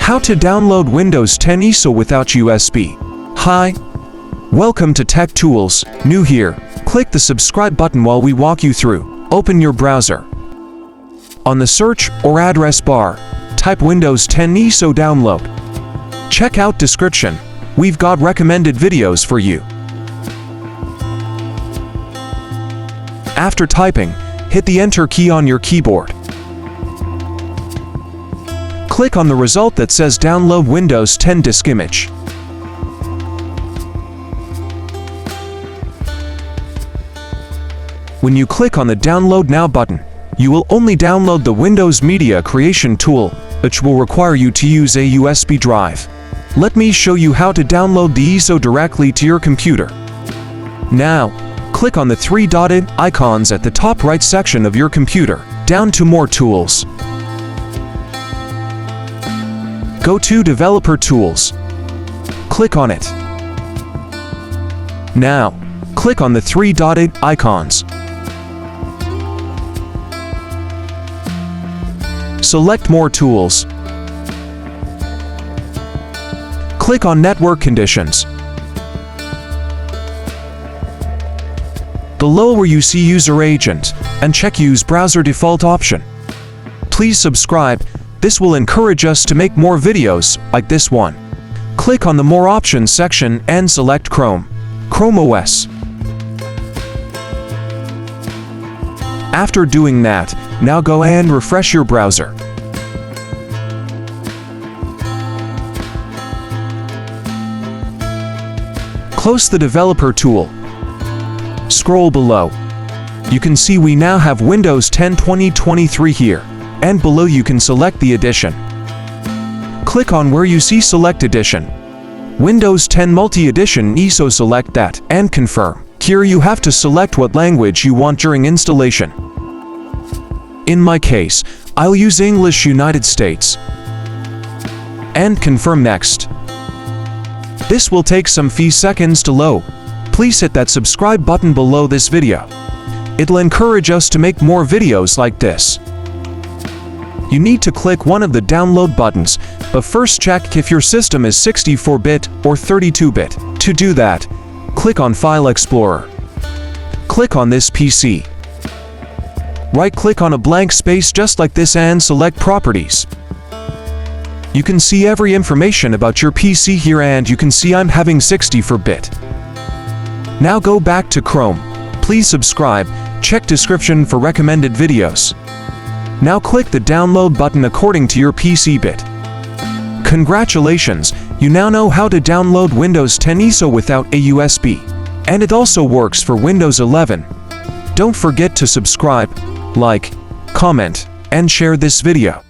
How to download Windows 10 ISO without USB. Hi. Welcome to Tech Tools. New here. Click the subscribe button while we walk you through. Open your browser. On the search or address bar, type Windows 10 ISO download. Check out description. We've got recommended videos for you. After typing, hit the Enter key on your keyboard. Click on the result that says Download Windows 10 Disk Image. When you click on the Download Now button, you will only download the Windows Media Creation tool, which will require you to use a USB drive. Let me show you how to download the ISO directly to your computer. Now, click on the three dotted icons at the top right section of your computer, down to More Tools. Go to Developer Tools. Click on it. Now, click on the three dotted icons. Select More Tools. Click on Network Conditions. Below where you see User Agent, and check Use Browser Default option. Please subscribe. This will encourage us to make more videos like this one. Click on the More Options section and select Chrome OS. After doing that, now go and refresh your browser. Close the Developer tool. Scroll below. You can see we now have Windows 10 2023 here, and below you can select the edition. Click on where you see Select Edition. Windows 10 Multi-Edition ISO, select that, and confirm. Here you have to select what language you want during installation. In my case, I'll use English United States. And confirm Next. This will take some few seconds to load. Please hit that subscribe button below this video. It'll encourage us to make more videos like this. You need to click one of the download buttons, but first check if your system is 64-bit or 32-bit. To do that, click on File Explorer. Click on this PC. Right-click on a blank space just like this and select Properties. You can see every information about your PC here, and you can see I'm having 64-bit. Now go back to Chrome. Please subscribe, check description for recommended videos. Now click the download button according to your PC bit. Congratulations, you now know how to download Windows 10 ISO without a USB. And it also works for Windows 11. Don't forget to subscribe, like, comment, and share this video.